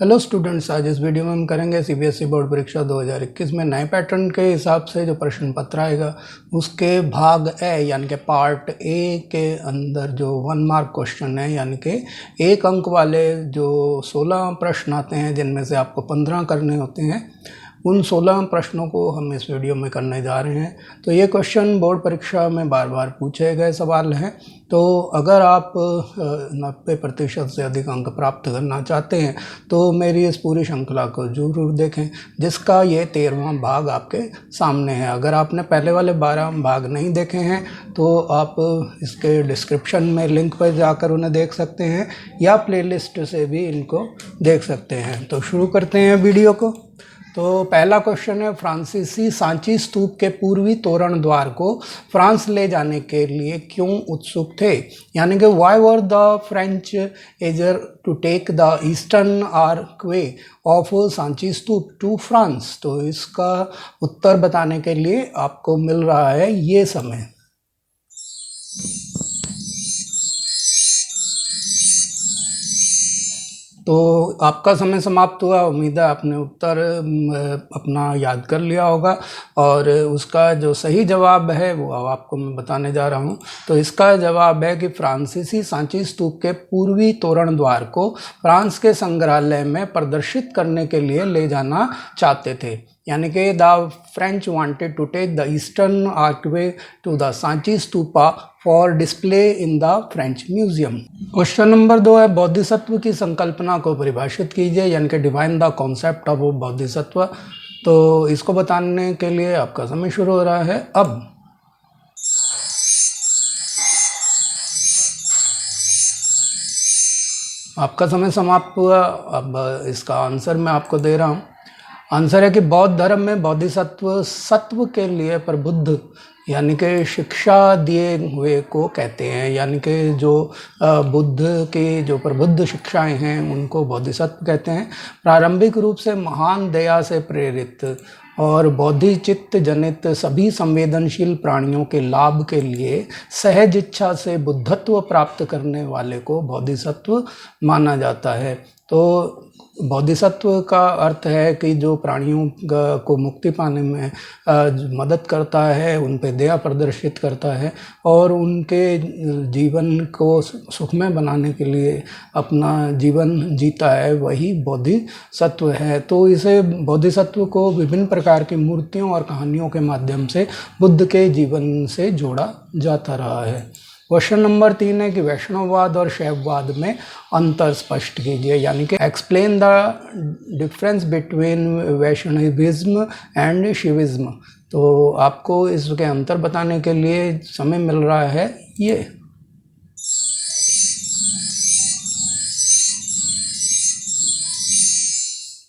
Hello students, आज इस video में हम करेंगे सीबीएसई बोर्ड परीक्षा 2021 में नए पैटर्न के हिसाब से जो प्रश्न पत्र आएगा उसके भाग ए यानी कि पार्ट ए के अंदर जो 1 मार्क क्वेश्चन है, यानी कि 1 अंक वाले जो 16 प्रश्न आते हैं जिनमें से आपको 15 करने होते हैं, उन 16 प्रश्नों को हम इस वीडियो में करने जा रहे हैं। तो ये क्वेश्चन बोर्ड परीक्षा में बार बार पूछे गए सवाल हैं। तो अगर आप 90% से अधिक अंक प्राप्त करना चाहते हैं तो मेरी इस पूरी श्रृंखला को जरूर देखें, जिसका ये 13वां भाग आपके सामने है। अगर आपने पहले वाले 12 भाग नहीं देखे हैं तो आप इसके डिस्क्रिप्शन में लिंक पर जाकर उन्हें देख सकते हैं या प्लेलिस्ट से भी इनको देख सकते हैं। तो शुरू करते हैं वीडियो को। तो पहला क्वेश्चन है, फ्रांसीसी सांची स्तूप के पूर्वी तोरण द्वार को फ्रांस ले जाने के लिए क्यों उत्सुक थे, यानी कि why were the French eager to take the eastern archway of Sanchi stupa to France. तो इसका उत्तर बताने के लिए आपको मिल रहा है ये समय। तो आपका समय समाप्त हुआ। उम्मीद है आपने उत्तर अपना याद कर लिया होगा और उसका जो सही जवाब है वो अब आपको मैं बताने जा रहा हूँ। तो इसका जवाब है कि फ्रांसीसी सांची स्तूप के पूर्वी तोरण द्वार को फ्रांस के संग्रहालय में प्रदर्शित करने के लिए ले जाना चाहते थे, यानी कि the French wanted to take the eastern archway to the Sanchi stupa for display in the French museum. Question number 2 है, बोधिसत्व की संकल्पना को परिभाषित कीजिए, यानी कि define the concept of Bodhisattva. तो इसको बताने के लिए आपका समय शुरू हो रहा है अब। आपका समय समाप्त हुआ। अब इसका आंसर मैं आपको दे रहा हूँ। आंसर है कि बौद्ध धर्म में बोधिसत्व सत्व के लिए प्रबुद्ध यानी कि शिक्षा दिए हुए को कहते हैं, यानी कि जो बुद्ध की जो प्रबुद्ध शिक्षाएं हैं उनको बोधिसत्व कहते हैं। प्रारंभिक रूप से महान दया से प्रेरित और बोधिचित्त जनित सभी संवेदनशील प्राणियों के लाभ के लिए सहज इच्छा से बुद्धत्व प्राप्त करने वाले को बोधिसत्व माना जाता है। तो बोधिसत्व का अर्थ है कि जो प्राणियों को मुक्ति पाने में मदद करता है, उन पे दया प्रदर्शित करता है और उनके जीवन को सुखमय बनाने के लिए अपना जीवन जीता है, वही बोधिसत्व है। तो इसे बोधिसत्व को विभिन्न प्रकार की मूर्तियों और कहानियों के माध्यम से बुद्ध के जीवन से जोड़ा जाता रहा है। क्वेश्चन नंबर 3 है कि वैष्णववाद और शैववाद में अंतर स्पष्ट कीजिए, यानी कि explain the difference between Vaishnavism and शिविज्म। तो आपको इसके अंतर बताने के लिए समय मिल रहा है ये।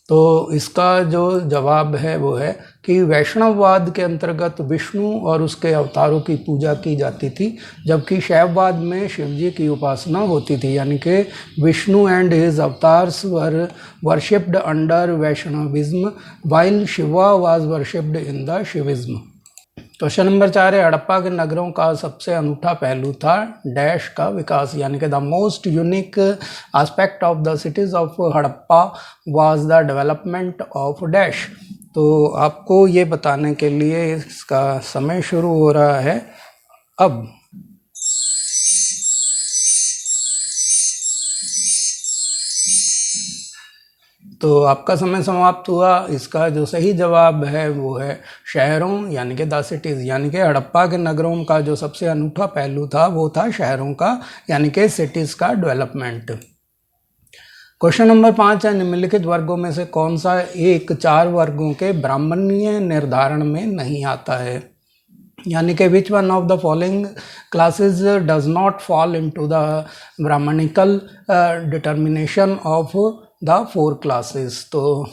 तो इसका जो जवाब है वो है कि वैष्णववाद के अंतर्गत विष्णु और उसके अवतारों की पूजा की जाती थी, जबकि शैववाद में शिवजी की उपासना होती थी, यानी कि Vishnu and his avatars were worshipped under Vaishnavism while Shiva was worshipped in the शिविज्म। Question number 4 है, हड़प्पा के नगरों का सबसे अनूठा पहलू था डैश का विकास, यानी कि the most unique aspect of the cities of Harappa was the development of dash. तो आपको ये बताने के लिए इसका समय शुरू हो रहा है अब। तो आपका समय समाप्त हुआ। इसका जो सही जवाब है वो है शहरों, यानी कि द सिटीज़, यानी कि हड़प्पा के नगरों का जो सबसे अनूठा पहलू था वो था शहरों का, यानी कि सिटीज़ का डेवलपमेंट। क्वेश्चन नंबर 5 है, निम्नलिखित वर्गों में से कौन सा एक 4 वर्गों के ब्राह्मणीय निर्धारण में नहीं आता है, यानी कि which one of the following classes does not fall into the Brahmanical determination of the 4 classes. तो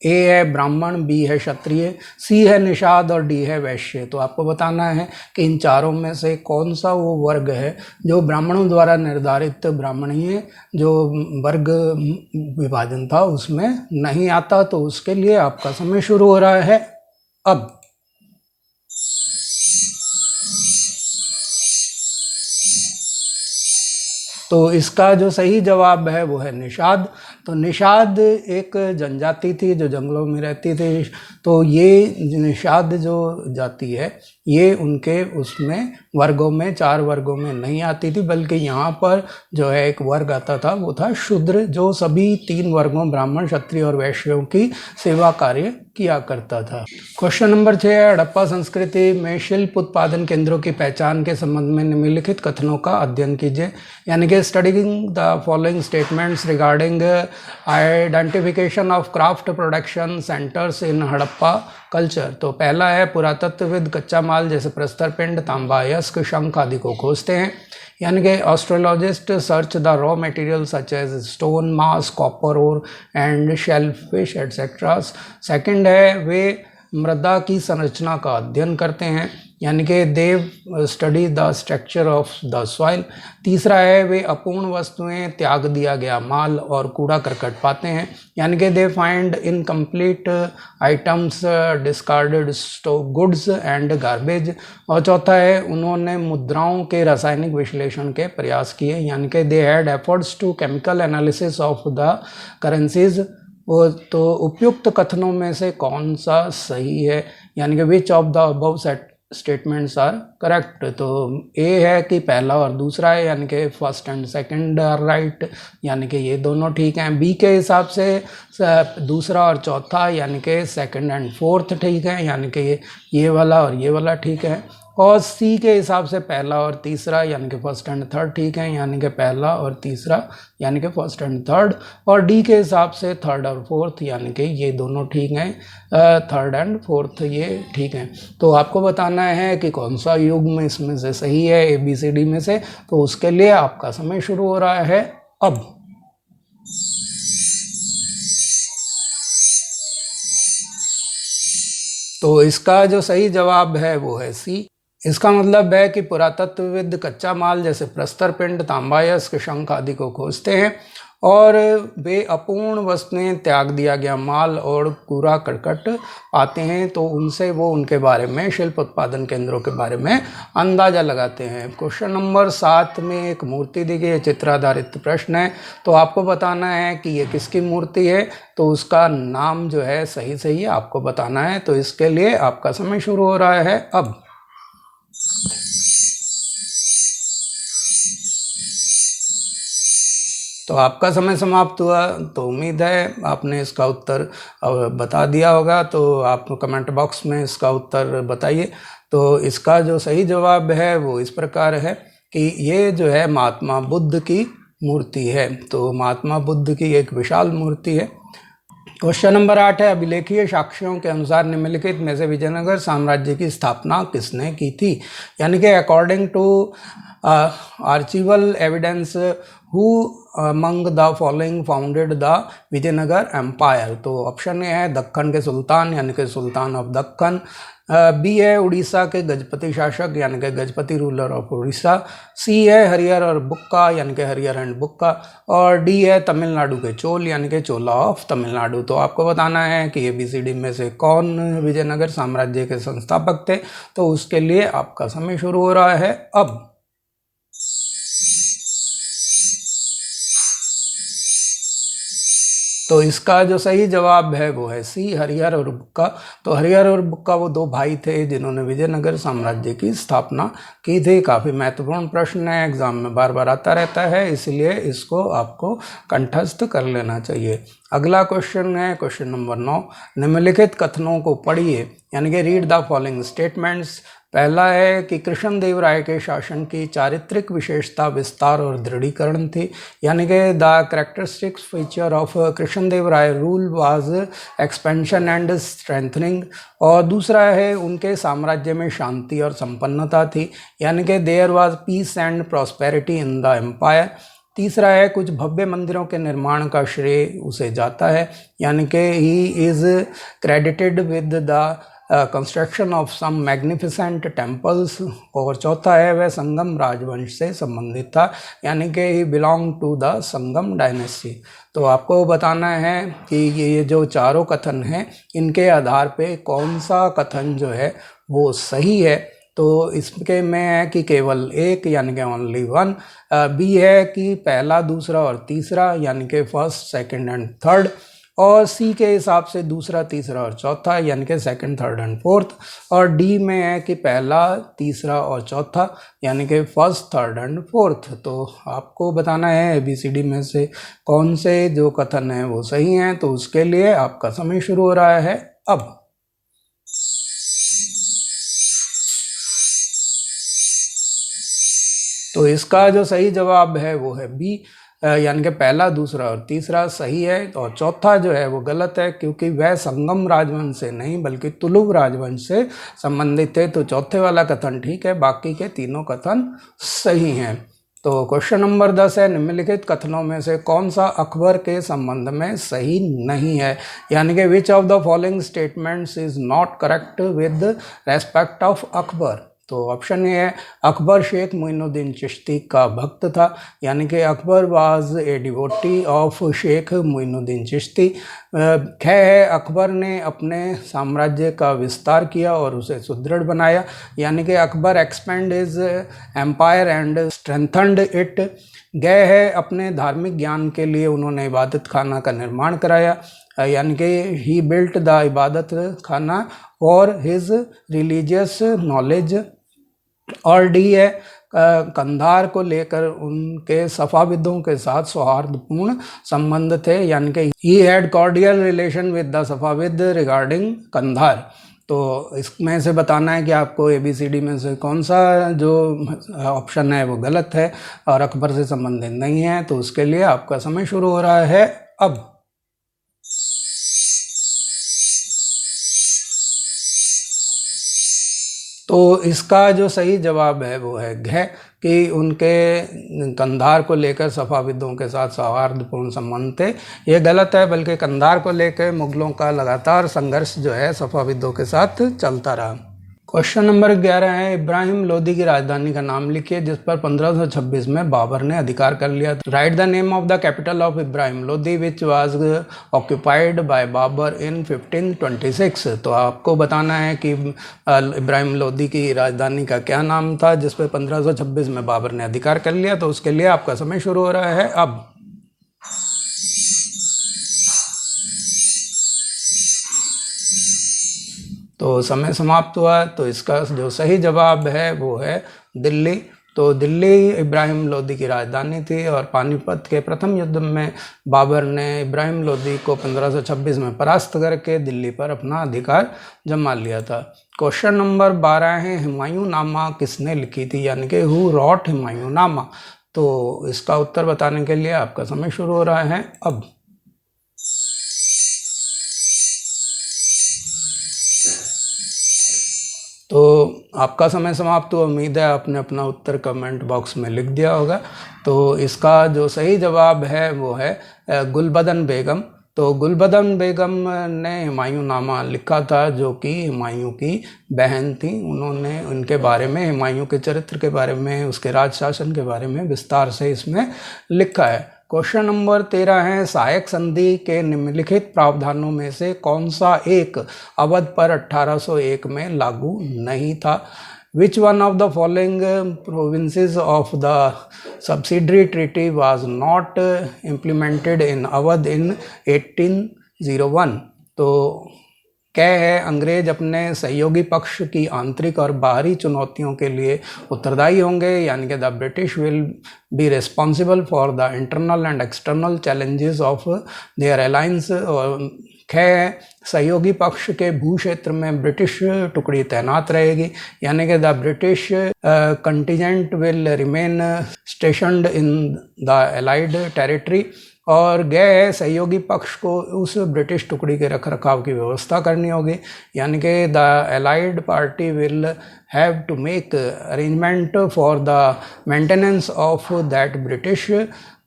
ए है ब्राह्मण, बी है क्षत्रिय, सी है निषाद और डी है वैश्य। तो आपको बताना है कि इन चारों में से कौन सा वो वर्ग है जो ब्राह्मणों द्वारा निर्धारित ब्राह्मणीय जो वर्ग विभाजन था उसमें नहीं आता। तो उसके लिए आपका समय शुरू हो रहा है अब। तो इसका जो सही जवाब है वो है निषाद। तो निषाद एक जनजाति थी जो जंगलों में रहती थी। तो ये निषाद जो जाति है ये उनके उसमें वर्गों में 4 वर्गों में नहीं आती थी, बल्कि यहाँ पर जो है एक वर्ग आता था वो था शूद्र, जो सभी 3 वर्गों ब्राह्मण, क्षत्रिय और वैश्यों की सेवा कार्य किया करता था। क्वेश्चन नंबर 6 है, हड़प्पा संस्कृति में शिल्प उत्पादन केंद्रों की पहचान के संबंध में निम्नलिखित कथनों का अध्ययन कीजिए। यानी कि studying the following statements regarding identification of craft production centres in Harappa culture. तो पहला है, पुरातत्वविद कच्चा माल जैसे प्रस्तर पिंड, तांबा, यस्क, शंख आदि को खोजते हैं। यानी कि astrologist search the raw material such as stone, mass, copper ore and shellfish etcetera. Second है, वे मृदा की संरचना का अध्ययन करते हैं, यानी कि they study the structure of the soil. तीसरा है, वे अपूर्ण वस्तुएं, त्याग दिया गया माल और कूड़ा करकट पाते हैं, यानी कि they find incomplete items, discarded goods and garbage. और चौथा है, उन्होंने मुद्राओं के रासायनिक विश्लेषण के प्रयास किए, यानी कि they had efforts to chemical analysis of the currencies. वो तो उपयुक्त कथनों में से कौन सा सही है, यानी कि which of the above statements are correct. तो ए है कि पहला और दूसरा है, यानी कि first and second are right, यानी कि ये दोनों ठीक हैं। बी के हिसाब से दूसरा और चौथा, यानी कि सेकंड एंड फोर्थ ठीक है, यानी कि ये वाला और ये वाला ठीक है। और सी के हिसाब से पहला और तीसरा, यानी कि फर्स्ट एंड थर्ड ठीक है, यानी कि पहला और तीसरा, यानी कि फर्स्ट एंड थर्ड। और डी के हिसाब से थर्ड और फोर्थ, यानी कि ये दोनों ठीक हैं, थर्ड एंड फोर्थ ये ठीक हैं। तो आपको बताना है कि कौन सा युग्म इसमें से सही है ABCD में से। तो उसके लिए आपका समय शुरू हो रहा है अब। तो इसका जो सही जवाब है वो है सी। इसका मतलब है कि पुरातत्वविद कच्चा माल जैसे प्रस्तर पिंड, तांबा, यस्क, शंख आदि को खोजते हैं और वे अपूर्ण वस्तुएं, त्याग दिया गया माल और कूड़ा करकट पाते हैं, तो उनसे वो उनके बारे में, शिल्प उत्पादन केंद्रों के बारे में अंदाज़ा लगाते हैं। क्वेश्चन नंबर 7 में एक मूर्ति दी गई है, चित्राधारित प्रश्न है। तो आपको बताना है कि ये किसकी मूर्ति है, तो उसका नाम जो है सही सही आपको बताना है। तो इसके लिए आपका समय शुरू हो रहा है अब। तो आपका समय समाप्त हुआ। तो उम्मीद है आपने इसका उत्तर बता दिया होगा। तो आप कमेंट बॉक्स में इसका उत्तर बताइए। तो इसका जो सही जवाब है वो इस प्रकार है कि ये जो है महात्मा बुद्ध की मूर्ति है। तो महात्मा बुद्ध की एक विशाल मूर्ति है। क्वेश्चन नंबर 8 है, अभिलेखीय साक्ष्यों के अनुसार निम्नलिखित में से विजयनगर साम्राज्य की स्थापना किसने की थी। यानी कि according to archival evidence who among the following founded the Vijayanagar empire. तो ऑप्शन ए है दक्कन के सुल्तान, यानी कि सुल्तान ऑफ दक्कन। बी है उड़ीसा के गजपति शासक, यानी कि गजपति रूलर ऑफ उड़ीसा। सी है हरिहर और बुक्का, यानी कि हरिहर एंड बुक्का। और डी है तमिलनाडु के चोल, यानी कि चोला ऑफ तमिलनाडु। तो आपको बताना है कि ABCD में से कौन विजयनगर साम्राज्य के संस्थापक थे। तो उसके लिए आपका समय शुरू हो रहा है अब। तो इसका जो सही जवाब है वो है सी, हरिहर और बुक्का। तो हरिहर और बुक्का वो 2 भाई थे जिन्होंने विजयनगर साम्राज्य की स्थापना की थी। काफ़ी महत्वपूर्ण प्रश्न है, एग्जाम में बार बार आता रहता है, इसलिए इसको आपको कंठस्थ कर लेना चाहिए। अगला क्वेश्चन है क्वेश्चन नंबर 9, निम्नलिखित कथनों को पढ़िए, यानी कि रीड द फॉलोइंग स्टेटमेंट्स। पहला है कि कृष्णदेवराय के शासन की चारित्रिक विशेषता विस्तार और दृढ़ीकरण थी, यानी कि the characteristics feature of Krishnadevaraya rule was expansion and strengthening. और दूसरा है उनके साम्राज्य में शांति और संपन्नता थी, यानी कि there was peace and prosperity in the empire. तीसरा है कुछ भव्य मंदिरों के निर्माण का श्रेय उसे जाता है, यानी कि he is credited with the construction of some magnificent temples. और चौथा है वह संगम राजवंश से संबंधित था, यानी कि he belong to the Sangam dynasty. तो आपको बताना है कि ये जो चारों कथन हैं इनके आधार पे कौन सा कथन जो है वो सही है। तो इसके में है कि केवल एक यानी कि ओनली वन। बी है कि पहला, दूसरा और तीसरा यानी कि फर्स्ट, सेकंड एंड थर्ड। और सी के हिसाब से दूसरा, तीसरा और चौथा यानी कि सेकंड, थर्ड एंड फोर्थ। और डी में है कि पहला, तीसरा और चौथा यानी कि फर्स्ट, थर्ड एंड फोर्थ। तो आपको बताना है ABCD में से कौन से जो कथन है वो सही हैं। तो उसके लिए आपका समय शुरू हो रहा है अब। तो इसका जो सही जवाब है वो है बी, यानी कि पहला, दूसरा और तीसरा सही है। और चौथा जो है वो गलत है, क्योंकि वह संगम राजवंश से नहीं बल्कि तुलुव राजवंश से संबंधित थे। तो चौथे वाला कथन ठीक है, बाकी के तीनों कथन सही हैं। तो क्वेश्चन नंबर 10 है, निम्नलिखित कथनों में से कौन सा अकबर के संबंध में सही नहीं है, यानी कि which of the following statements is not correct with respect of Akbar. तो ऑप्शन ए है, अकबर शेख मोइनुद्दीन चिश्ती का भक्त था, यानी कि Akbar was a devotee of Sheikh Moinuddin Chishti. ख है, अकबर ने अपने साम्राज्य का विस्तार किया और उसे सुदृढ़ बनाया, यानी कि Akbar expand his empire and strengthened it. ग है, अपने धार्मिक ज्ञान के लिए उन्होंने इबादत खाना का निर्माण कराया, यानी कि ही बिल्ट द इबादत खाना फॉर हिज रिलीजियस नॉलेज। और डी है, कंधार को लेकर उनके सफ़ाविदों के साथ सौहार्दपूर्ण संबंध थे, यानी कि he had cordial relation with the Safavid regarding Kandahar. तो इसमें से बताना है कि आपको ABCD में से कौन सा जो ऑप्शन है वो गलत है और अकबर से संबंधित नहीं है। तो उसके लिए आपका समय शुरू हो रहा है अब। तो इसका जो सही जवाब है वो है घ, कि उनके कंधार को लेकर सफ़ाविदों के साथ सौहार्दपूर्ण संबंध थे। ये गलत है, बल्कि कंधार को लेकर मुग़लों का लगातार संघर्ष जो है सफ़ाविदों के साथ चलता रहा। क्वेश्चन नंबर 11 है, इब्राहिम लोदी की राजधानी का नाम लिखिए जिस पर 1526 में बाबर ने अधिकार कर लिया। Write the name of the capital of Ibrahim Lodi which was occupied by Babur in 1526। तो आपको बताना है कि इब्राहिम लोदी की राजधानी का क्या नाम था जिस पर 1526 में बाबर ने अधिकार कर लिया। तो उसके लिए आपका समय शुरू हो रहा है अब। तो समय समाप्त हुआ। तो इसका जो सही जवाब है वो है दिल्ली। तो दिल्ली इब्राहिम लोदी की राजधानी थी और पानीपत के प्रथम युद्ध में बाबर ने इब्राहिम लोदी को 1526 में परास्त करके दिल्ली पर अपना अधिकार जमा लिया था। क्वेश्चन नंबर 12 है, हुमायूं नामा किसने लिखी थी, यानी कि हु रॉट हुमायूं नामा। तो इसका उत्तर बताने के लिए आपका समय शुरू हो रहा है अब। तो आपका समय समाप्त हुआ। उम्मीद है आपने अपना उत्तर कमेंट बॉक्स में लिख दिया होगा। तो इसका जो सही जवाब है वो है गुलबदन बेगम। तो गुलबदन बेगम ने हुमायूं नामा लिखा था, जो कि हुमायूं की बहन थी। उन्होंने उनके बारे में, हुमायूं के चरित्र के बारे में, उसके राज शासन के बारे में विस्तार से इसमें लिखा है। क्वेश्चन नंबर 13 है, सहायक संधि के निम्नलिखित प्रावधानों में से कौन सा एक अवध पर 1801 में लागू नहीं था। Which one of the following provinces of the subsidiary treaty was not implemented in Awadh in 1801। तो क्या है, अंग्रेज अपने सहयोगी पक्ष की आंतरिक और बाहरी चुनौतियों के लिए उत्तरदायी होंगे, यानी कि the British will be responsible for the internal and external challenges of their alliance. है, सहयोगी पक्ष के भू क्षेत्र में ब्रिटिश टुकड़ी तैनात रहेगी, यानी कि the British contingent will remain स्टेशनड in the allied territory. और गए सहयोगी पक्ष को उस ब्रिटिश टुकड़ी के रख रखाव की व्यवस्था करनी होगी, यानी कि the allied party will have to make arrangement for the maintenance of that British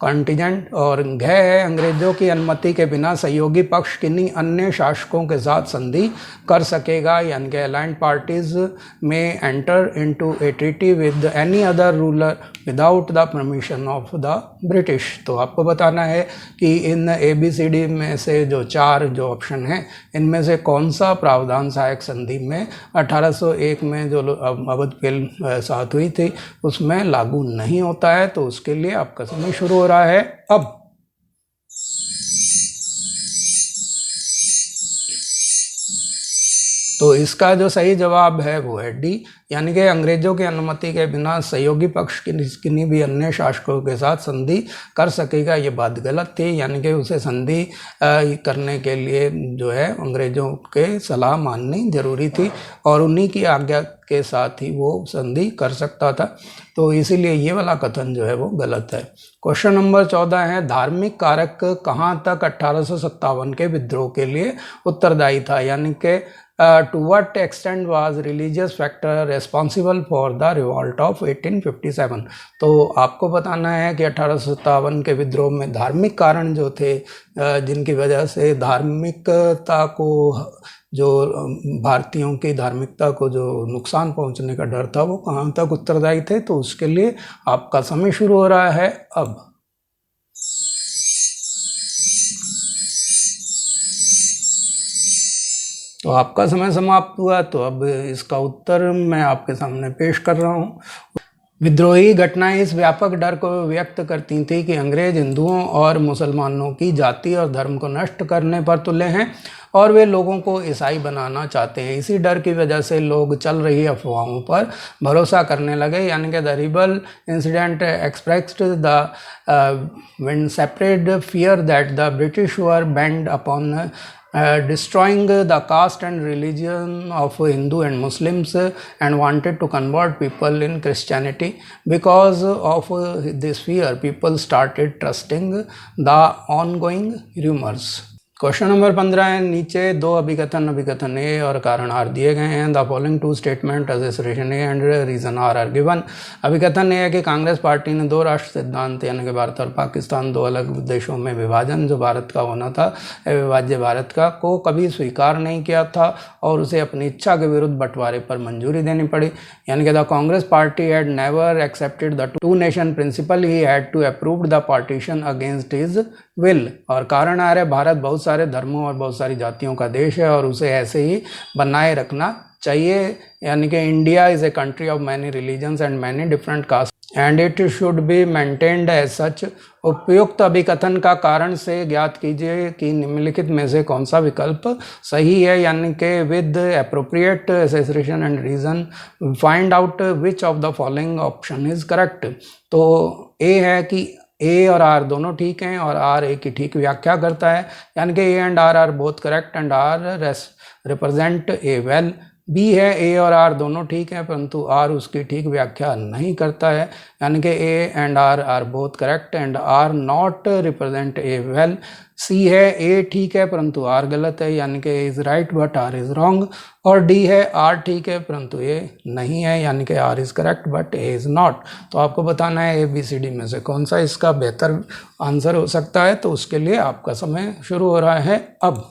contingent, और घ है अंग्रेजों की अनुमति के बिना सहयोगी पक्ष किन्हीं अन्य शासकों के साथ संधि कर सकेगा, यानी कि अलाइंड पार्टीज में enter into A treaty with any other ruler without the permission of the British. तो आपको बताना है कि इन ABCD में से जो 4 जो ऑप्शन हैं इनमें से कौन सा प्रावधान सहायक संधि में 1801 में जो अवध फिल्म साथ हुई थी उसमें लागू नहीं होता है। तो उसके लिए आपका समय शुरू हो रहा है अब। तो इसका जो सही जवाब है वो है डी, यानी कि अंग्रेजों की अनुमति के बिना सहयोगी पक्ष किन्हीं भी अन्य शासकों के साथ संधि कर सकेगा। ये बात गलत थी, यानी कि उसे संधि करने के लिए जो है अंग्रेजों के सलाह माननी जरूरी थी और उन्हीं की आज्ञा के साथ ही वो संधि कर सकता था। तो इसीलिए ये वाला कथन जो है वो गलत है। क्वेश्चन नंबर 14 है, धार्मिक कारक कहाँ तक 1857 के विद्रोह के लिए उत्तरदायी था, यानी कि to what extent was religious factor responsible for the revolt of 1857। तो आपको बताना है कि 1857 के विद्रोह में धार्मिक कारण जो थे जिनकी वजह से धार्मिकता को जो भारतीयों की धार्मिकता को जो नुकसान पहुंचने का डर था वो कहाँ तक उत्तरदायी थे। तो उसके लिए आपका समय शुरू हो रहा है अब। तो आपका समय समाप्त हुआ, तो अब इसका उत्तर मैं आपके सामने पेश कर रहा हूँ। विद्रोही घटनाएं इस व्यापक डर को व्यक्त करती थी कि अंग्रेज हिंदुओं और मुसलमानों की जाति और धर्म को नष्ट करने पर तुले हैं और वे लोगों को ईसाई बनाना चाहते हैं। इसी डर की वजह से लोग चल रही अफवाहों पर भरोसा करने लगे, यानी कि the rebel incident expressed the when separate fear that the British were bent upon destroying the caste and religion of Hindu and Muslims and wanted to convert people in Christianity. Because of this fear, people started trusting the ongoing rumors. Question number 15 है, नीचे 2 अभिकथन ए और कारण are दिए गए हैं। The following 2 statement association A and reason are given. अभिकथन A है कि कांग्रेस पार्टी ने 2 राष्ट्र सिद्धांत यानी कि भारत और पाकिस्तान 2 अलग देशों में विभाजन जो भारत का होना था अविभाज्य भारत का को कभी स्वीकार नहीं किया था और उसे अपनी इच्छा के विरुद्ध बंटवारे पर मंजूरी देनी पड़ी, यानी कि the Congress party had never accepted the 2 nation principle, he had to approve the partition against his will. और कारण आ रहा है भारत बहुत सारे धर्मों और बहुत सारी जातियों का देश है और उसे ऐसे ही बनाए रखना चाहिए, यानी कि India is a country of many religions and many different caste and it should be maintained as such. उपयुक्त अभिकथन का कारण से ज्ञात कीजिए कि निम्नलिखित में से कौन सा विकल्प सही है, यानी कि with appropriate assertion and reason find out which of the following option is correct. तो ए है कि ए और आर दोनों ठीक हैं और आर ए की ठीक व्याख्या करता है, यानी कि A and R are both correct and R represent A well. B है ए और आर दोनों ठीक हैं परंतु आर उसकी ठीक व्याख्या नहीं करता है, यानी कि A and R are both correct and R not represent A well. C है ए ठीक है परंतु आर गलत है, यानी कि is right but R is wrong. और डी है आर ठीक है परंतु ए नहीं है, यानी कि R is correct but A is not. तो आपको बताना है ABCD में से कौन सा इसका बेहतर आंसर हो सकता है। तो उसके लिए आपका समय शुरू हो रहा है अब।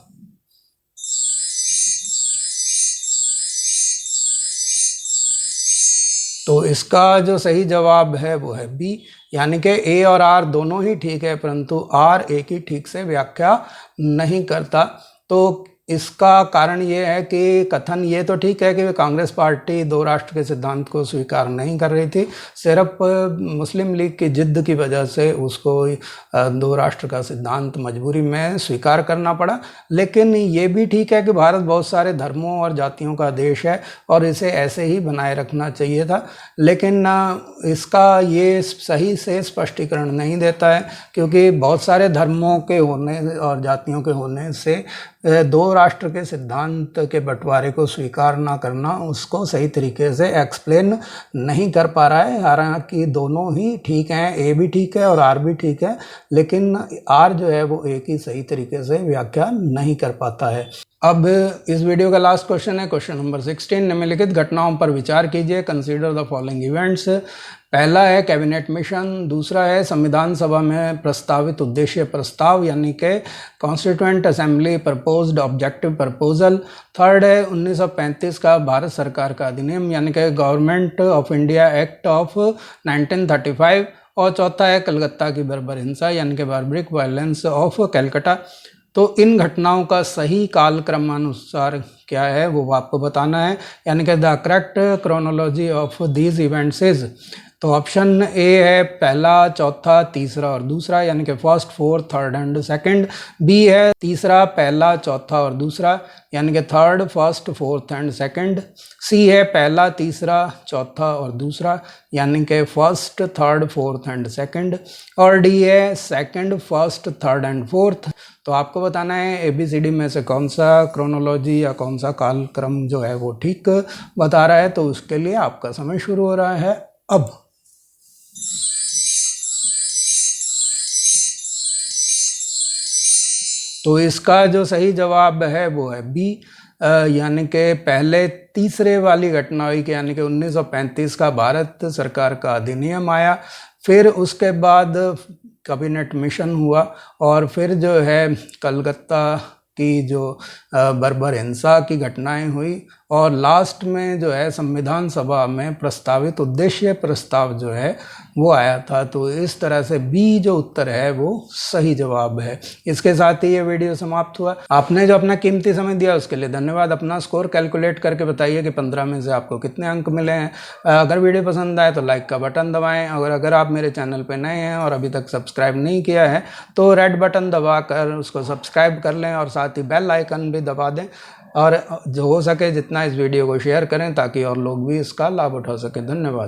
तो इसका जो सही जवाब है वो है बी, यानी कि ए और आर दोनों ही ठीक है परंतु आर ए की ठीक से व्याख्या नहीं करता। तो इसका कारण ये है कि कथन ये तो ठीक है कि कांग्रेस पार्टी 2 राष्ट्र के सिद्धांत को स्वीकार नहीं कर रही थी, सिर्फ मुस्लिम लीग की जिद्द की वजह से उसको 2 राष्ट्र का सिद्धांत मजबूरी में स्वीकार करना पड़ा। लेकिन ये भी ठीक है कि भारत बहुत सारे धर्मों और जातियों का देश है और इसे ऐसे ही बनाए रखना चाहिए था, लेकिन इसका ये सही से स्पष्टीकरण नहीं देता है, क्योंकि बहुत सारे धर्मों के होने और जातियों के होने से 2 राष्ट्र के सिद्धांत के बंटवारे को स्वीकार ना करना उसको सही तरीके से एक्सप्लेन नहीं कर पा रहा है। हालांकि दोनों ही ठीक हैं, ए भी ठीक है और आर भी ठीक है, लेकिन आर जो है वो ए की सही तरीके से व्याख्या नहीं कर पाता है। अब इस वीडियो का लास्ट क्वेश्चन है क्वेश्चन नंबर 16। निम्नलिखित घटनाओं पर विचार कीजिए, कंसीडर द फॉलोइंग इवेंट्स। पहला है कैबिनेट मिशन, दूसरा है संविधान सभा में प्रस्तावित उद्देश्य प्रस्ताव यानी कि constituent assembly proposed objective proposal. Third है 1935 का भारत सरकार का अधिनियम यानी कि government of India act of 1935। और चौथा है कलकत्ता की बर्बर हिंसा यानी कि बार्बरिक वायलेंस ऑफ कलकत्ता। तो इन घटनाओं का सही कालक्रमानुसार क्या है वो आपको बताना है, यानी कि the correct chronology of these events is. तो ऑप्शन ए है पहला, चौथा, तीसरा और दूसरा यानी कि first, fourth, third and second. B है तीसरा, पहला, चौथा और दूसरा यानी कि third, first, fourth and second. C है पहला, तीसरा, चौथा और दूसरा यानी कि first, third, fourth and second. और डी है second, first, third and fourth. तो आपको बताना है ABCD में से कौन सा क्रोनोलॉजी या कौन सा कालक्रम जो है वो ठीक बता रहा है। तो उसके लिए आपका समय शुरू हो रहा है अब। तो इसका जो सही जवाब है वो है बी, यानी कि पहले तीसरे वाली घटना हुई कि यानी कि 1935 का भारत सरकार का अधिनियम आया, फिर उसके बाद कैबिनेट मिशन हुआ और फिर जो है कलकत्ता की जो बर्बर हिंसा की घटनाएं हुई और लास्ट में जो है संविधान सभा में प्रस्तावित उद्देश्य प्रस्ताव जो है वो आया था। तो इस तरह से बी जो उत्तर है वो सही जवाब है। इसके साथ ही ये वीडियो समाप्त हुआ। आपने जो अपना कीमती समय दिया उसके लिए धन्यवाद। अपना स्कोर कैलकुलेट करके बताइए कि 15 में से आपको कितने अंक मिले हैं। अगर वीडियो पसंद आए तो लाइक का बटन दबाएं और अगर आप मेरे चैनल पर नए हैं और अभी तक सब्सक्राइब नहीं किया है तो रेड बटन दबा कर उसको सब्सक्राइब कर लें और साथ ही बेल आइकन भी दबा दें और जो हो सके जितना इस वीडियो को शेयर करें ताकि और लोग भी इसका लाभ उठा सकें। धन्यवाद।